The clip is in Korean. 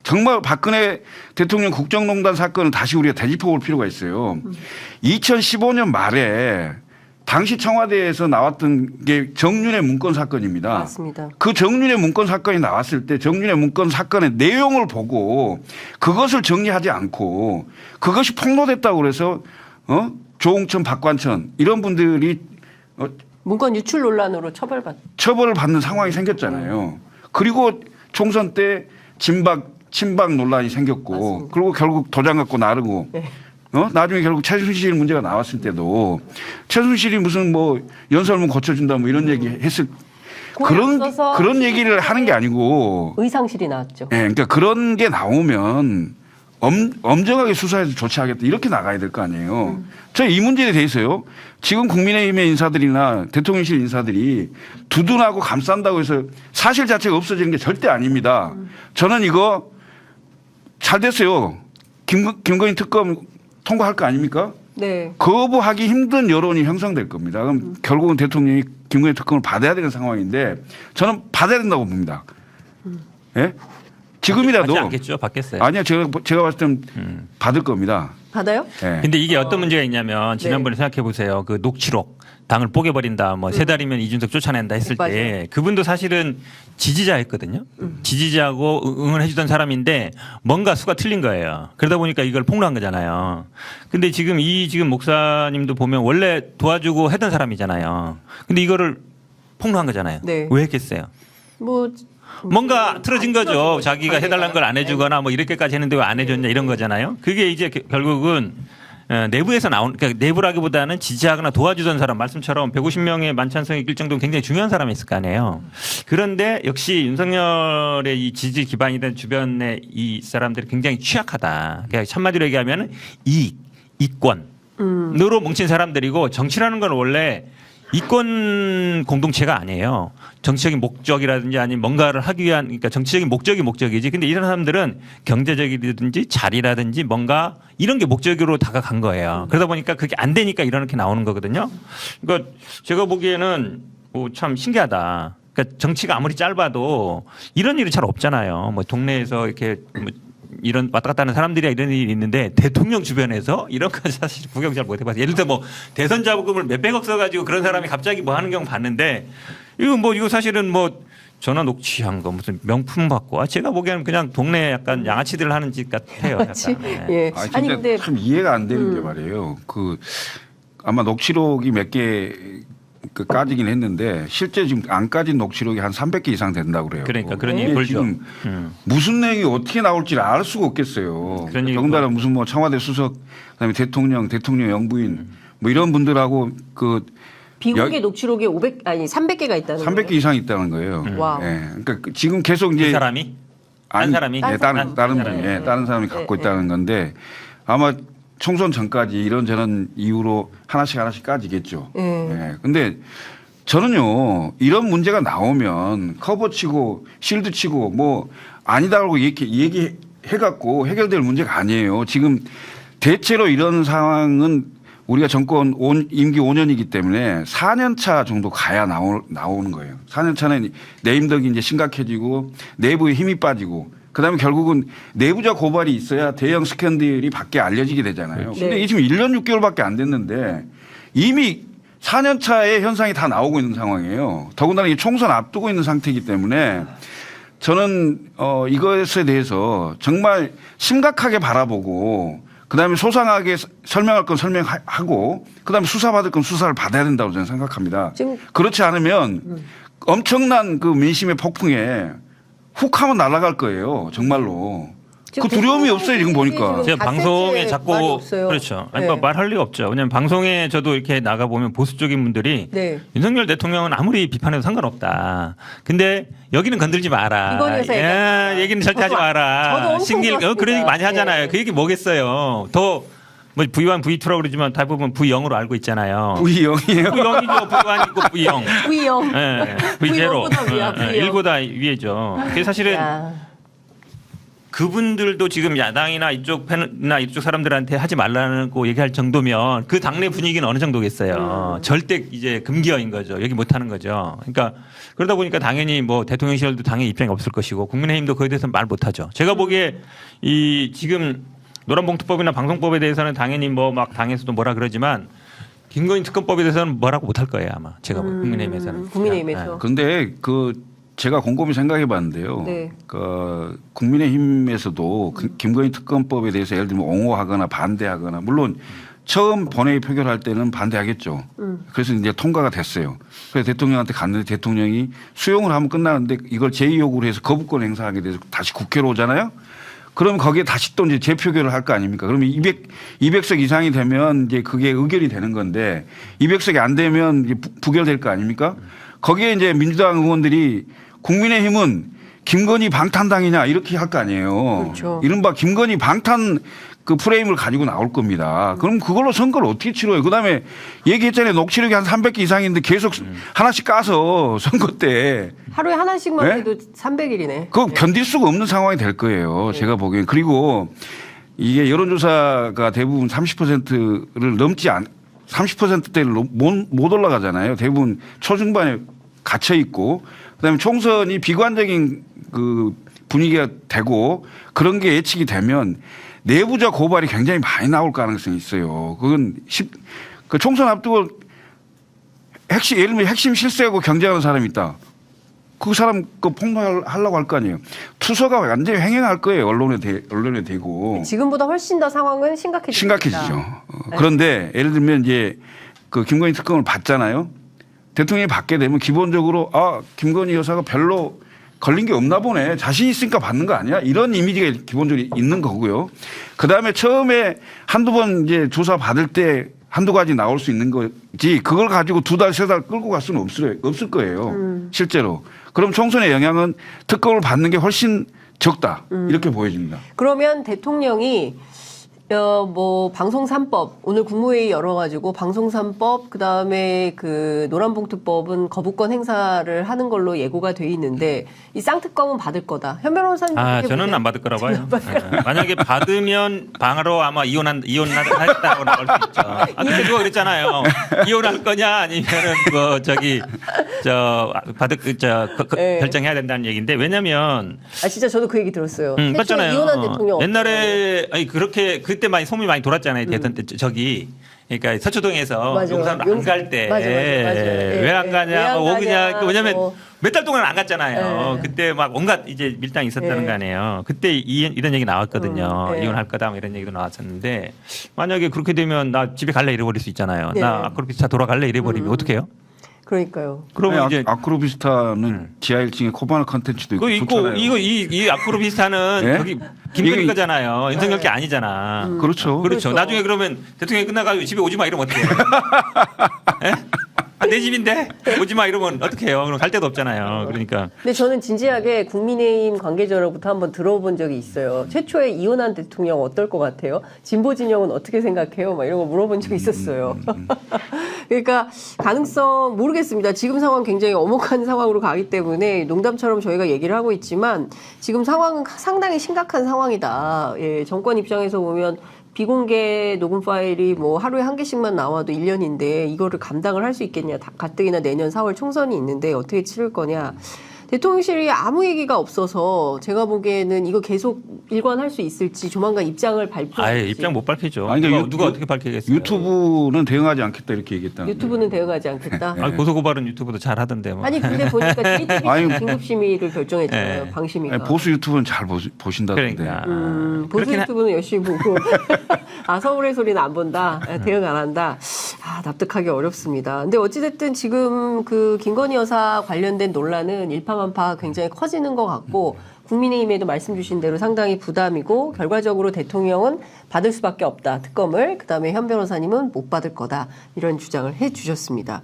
정말 박근혜 대통령 국정농단 사건을 다시 우리가 되짚어 볼 필요가 있어요. 2015년 말에 당시 청와대에서 나왔던 게 정윤회 문건 사건입니다. 맞습니다. 그 정윤회 문건 사건이 나왔을 때 정윤회 문건 사건의 내용을 보고 그것을 정리하지 않고 그것이 폭로됐다고 그래서 조홍천, 박관천 이런 분들이 문건 유출 논란으로 처벌을 받는 상황이 생겼잖아요. 그리고 총선 때 친박 논란이 생겼고 맞습니다. 그리고 결국 도장 갖고 나르고 네. 나중에 결국 최순실 문제가 나왔을 때도 최순실이 무슨 뭐 연설문 고쳐준다 뭐 이런 얘기 했을 그런 얘기를 하는 게 아니고 의상실이 나왔죠. 예, 그러니까 그런 게 나오면 엄정하게 수사해서 조치하겠다 이렇게 나가야 될 거 아니에요. 저 이 문제에 대해서요. 지금 국민의힘의 인사들이나 대통령실 인사들이 두둔하고 감싼다고 해서 사실 자체가 없어지는 게 절대 아닙니다. 저는 이거 잘 됐어요. 김건희 특검 통과할 거 아닙니까? 네. 거부하기 힘든 여론이 형성될 겁니다. 그럼 결국은 대통령이 김건희 특검을 받아야 되는 상황인데 저는 받아야 된다고 봅니다. 예? 지금이라도 받지 않겠죠. 받겠어요. 아니요. 제가 봤을 땐 받을 겁니다. 받아요? 예. 근데 이게 어떤 문제가 있냐면 지난번에 생각해 보세요. 그 녹취록 당을 뽀개버린다. 뭐 세 달이면 이준석 쫓아낸다 했을 때 맞아요. 그분도 사실은 지지자였거든요. 지지자하고 응원해 주던 사람인데 뭔가 수가 틀린 거예요. 그러다 보니까 이걸 폭로한 거잖아요. 근데 지금 목사님도 보면 원래 도와주고 했던 사람이잖아요. 근데 이거를 폭로한 거잖아요. 네. 왜 했겠어요? 뭐 뭔가 틀어진 거죠. 틀어진 자기가 거죠. 해달라는 걸 안 해주거나 뭐 이렇게까지 했는데 왜 안 해줬냐 이런 거잖아요. 그게 이제 결국은 내부에서 나온, 그러니까 내부라기보다는 지지하거나 도와주던 사람, 말씀처럼 150명의 만찬성이 낄 정도로 굉장히 중요한 사람이 있을 거 아니에요. 그런데 역시 윤석열의 이 지지 기반이된 주변의 이 사람들이 굉장히 취약하다. 그러니까 한마디로 얘기하면 이권으로 뭉친 사람들이고 정치라는 건 원래 이권 공동체가 아니에요. 정치적인 목적이라든지 아니면 뭔가를 하기 위한, 그러니까 정치적인 목적이지. 근데 이런 사람들은 경제적이라든지 자리라든지 뭔가 이런 게 목적으로 다가간 거예요. 그러다 보니까 그게 안 되니까 이렇게 나오는 거거든요. 그러니까 제가 보기에는 참 신기하다. 그러니까 정치가 아무리 짧아도 이런 일이 잘 없잖아요. 뭐 동네에서 이렇게 이런 왔다 갔다 하는 사람들이 이런 일이 있는데 대통령 주변에서 이런 거 사실 구경 잘 못 해봤어요. 예를 들어 뭐 대선 자금을 몇백억 써가지고 그런 사람이 갑자기 뭐 하는 경우 봤는데 이거 사실은 뭐 전화 녹취한 거 무슨 명품 받고 제가 보기에는 그냥 동네 약간 양아치들 하는 짓 같아요. 양아치? 약간. 예. 아니, 아니, 근데 근데 참 이해가 안 되는 게 말이에요. 아마 녹취록이 몇 개 까지긴 했는데 실제 지금 안 까진 녹취록이 한 300개 이상 된다고 그래요. 그러니까 그런 얘기 이게 벌죠. 지금 무슨 내용이 어떻게 나올지를 알 수가 없겠어요. 그런 얘기 더군다나 무슨 뭐 청와대 수석, 그다음에 대통령 영부인 뭐 이런 분들하고 비공개 녹취록에 300개가 있다는 300개 거예요? 이상 있다는 거예요. 와우. 예. 그러니까 지금 계속 이제 그 사람이? 딴 사람이? 예, 다른 분이 다른 사람이 갖고 있다는 건데 아마 총선 전까지 이런저런 이유로 하나씩 까지겠죠. 예. 근데 저는요 이런 문제가 나오면 커버 치고 실드 치고 뭐 아니다라고 이렇게 얘기해갖고 해결될 문제가 아니에요. 지금 대체로 이런 상황은 우리가 정권 임기 5년이기 때문에 4년 차 정도 가야 나오는 거예요. 4년 차는 내임덕이 이제 심각해지고 내부에 힘이 빠지고 그다음에 결국은 내부자 고발이 있어야 대형 스캔들이 밖에 알려지게 되잖아요. 그런데 네. 지금 1년 6개월밖에 안 됐는데 이미 4년 차의 현상이 다 나오고 있는 상황이에요. 더군다나 이 총선 앞두고 있는 상태이기 때문에 저는 이것에 대해서 정말 심각하게 바라보고 그다음에 소상하게 설명할 건 설명하고 그다음에 수사받을 건 수사를 받아야 된다고 저는 생각합니다. 그렇지 않으면 엄청난 그 민심의 폭풍에 훅 하면 날아갈 거예요. 정말로. 그 두려움이 없어요. 지금 보니까. 제가 방송에 자꾸 말이 없어요. 그렇죠. 아니, 네. 말할 리가 없죠. 왜냐하면 방송에 저도 이렇게 나가 보면 보수 쪽인 분들이 네. 윤석열 대통령은 아무리 비판해도 상관없다. 근데 여기는 건들지 마라. 이건 여사 얘기는 절대 하지 저도 마라. 엄청 들었습니다. 그런 얘기 많이 하잖아요. 네. 그 얘기 뭐겠어요. 더 뭐 V1, V2라고 그러지만 대부분 V0으로 알고 있잖아요. V0이에요. V0이죠. V1 있고 V0. V형. 예, V0. V0보다 위야, V0. 1보다 위에죠. 그게 사실은 야. 그분들도 지금 야당이나 이쪽 패널이나 이쪽 사람들한테 하지 말라고 얘기할 정도면 그 당내 분위기는 어느 정도겠어요. 절대 이제 금기어인 거죠. 얘기 못 하는 거죠. 그러니까 그러다 보니까 당연히 뭐 대통령실도 당연히 입장이 없을 것이고 국민의힘도 그에 대해서 말 못 하죠. 제가 보기에 이 지금 노란봉투법이나 방송법에 대해서는 당연히 뭐 막 당에서도 뭐라 그러지만 김건희 특검법에 대해서는 뭐라고 못 할 거예요 아마 제가 국민의힘에서는. 국민의힘에서. 근데 제가 곰곰이 생각해 봤는데요. 네. 국민의힘에서도 김건희 특검법에 대해서 예를 들면 옹호하거나 반대하거나 물론 처음 본회의 표결할 때는 반대하겠죠. 그래서 이제 통과가 됐어요. 그래서 대통령한테 갔는데 대통령이 수용을 하면 끝나는데 이걸 제2요구로 해서 거부권 행사하게 돼서 다시 국회로 오잖아요. 그러면 거기에 다시 또 이제 재표결을 할 거 아닙니까? 그러면 200석 이상이 되면 이제 그게 의결이 되는 건데 200석이 안 되면 이제 부결될 거 아닙니까? 거기에 이제 민주당 의원들이 국민의힘은 김건희 방탄당이냐 이렇게 할 거 아니에요. 그렇죠. 이른바 김건희 방탄 그 프레임을 가지고 나올 겁니다. 그럼 그걸로 선거를 어떻게 치러요? 그다음에 얘기했잖아요. 녹취록이 한 300개 이상인데 계속 하나씩 까서 선거 때. 하루에 하나씩만 네? 해도 300일이네. 그거 견딜 수가 없는 상황이 될 거예요. 제가 보기엔. 그리고 이게 여론조사가 대부분 30%를 넘지 30%대를 못 올라가잖아요. 대부분 초중반에 갇혀 있고 그다음에 총선이 비관적인 그 분위기가 되고 그런 게 예측이 되면 내부자 고발이 굉장히 많이 나올 가능성이 있어요. 그건 그 총선 앞두고 예를 들면 핵심 실세하고 경쟁하는 사람이 있다. 그 사람 그 폭로하려고 할 거 아니에요. 투서가 완전히 횡행할 거예요. 언론에 대고. 지금보다 훨씬 더 상황은 심각해지죠. 그런데 예를 들면 이제 그 김건희 특검을 받잖아요. 대통령이 받게 되면 기본적으로 김건희 여사가 별로 걸린 게 없나 보네. 자신 있으니까 받는 거 아니야? 이런 이미지가 기본적으로 있는 거고요. 그 다음에 처음에 한두 번 이제 조사 받을 때 한두 가지 나올 수 있는 거지 그걸 가지고 2달, 3달 끌고 갈 수는 없을 거예요. 실제로. 그럼 총선의 영향은 특검을 받는 게 훨씬 적다. 이렇게 보여집니다. 그러면 대통령이 뭐 방송 3법 오늘 국무회의 열어가지고 방송 3법 그다음에 그 노란봉투법은 거부권 행사를 하는 걸로 예고가 돼 있는데 이 쌍특검은 받을 거다. 현 변호사님 저는 안 받을 거라고 봐요. 만약에 받으면 바로 아마 이혼하겠다고 나올 수 있죠. 그때 누가 그랬잖아요. 이혼할 거냐 아니면은 뭐 결정해야 된다는 얘기인데 왜냐면 진짜 저도 그 얘기 들었어요. 맞잖아요. 이혼한 대통령 옛날에 그때 많이 소문이 많이 돌았잖아요. 대선 때 그러니까 서초동에서 용산 안 갈 때 왜 안 가냐, 오그냐. 왜냐면 몇 달 동안 안 갔잖아요. 그때 막 온갖 이제 밀당이 있었다는 거 아니에요. 그때 이런 얘기 나왔거든요. 이혼할 거다 뭐 이런 얘기도 나왔었는데 만약에 그렇게 되면 나 집에 갈래 이래버릴 수 있잖아요. 나 아크로비스타 돌아갈래 이래버리면 어떡해요? 그러니까요. 그러면 이제 아크로비스타는 지하 1층에 코바나 컨텐츠도 있고 좋잖아요. 이 아크로비스타는 네? 저기 김건희 거잖아요. 윤석열 게 아니잖아. 그렇죠. 그렇죠. 나중에 그러면 대통령이 끝나가지고 집에 오지 마 이러면 어떡해요? 예? 내 집인데 오지 마 이러면 어떡해요? 그럼 갈 데도 없잖아요. 그러니까. 근데 저는 진지하게 국민의힘 관계자로부터 한번 들어본 적이 있어요. 최초에 이혼한 대통령 어떨 것 같아요? 진보 진영은 어떻게 생각해요? 막 이런 거 물어본 적이 있었어요. 그러니까 가능성 모르겠습니다. 지금 상황 굉장히 엄혹한 상황으로 가기 때문에 농담처럼 저희가 얘기를 하고 있지만 지금 상황은 상당히 심각한 상황이다. 정권 입장에서 보면 비공개 녹음 파일이 뭐 하루에 1개씩만 나와도 1년인데 이거를 감당을 할 수 있겠냐. 가뜩이나 내년 4월 총선이 있는데 어떻게 치를 거냐. 대통령실이 아무 얘기가 없어서 제가 보기에는 이거 계속 일관할 수 있을지 조만간 입장을 발표할지. 입장 못 밝히죠. 아니, 그러니까 누가 어떻게 밝히겠어요? 유튜브는 대응하지 않겠다 이렇게 얘기했다. 유튜브는 대응하지 않겠다. 고소고발은 유튜브도 잘 하던데 뭐. 아니 근데 보니까 JTBC 긴급심의를 결정했잖아요. 방심위가. 보수 유튜브는 잘 보신다던데. 그러니까. 보수 유튜브는 열심히 보고 서울의 소리는 안 본다. 대응 안 한다. 납득하기 어렵습니다. 근데 어찌됐든 지금 그 김건희 여사 관련된 논란은 일파만파 굉장히 커지는 것 같고 국민의힘에도 말씀 주신 대로 상당히 부담이고 결과적으로 대통령은 받을 수밖에 없다. 특검을. 그다음에 현 변호사님은 못 받을 거다. 이런 주장을 해 주셨습니다.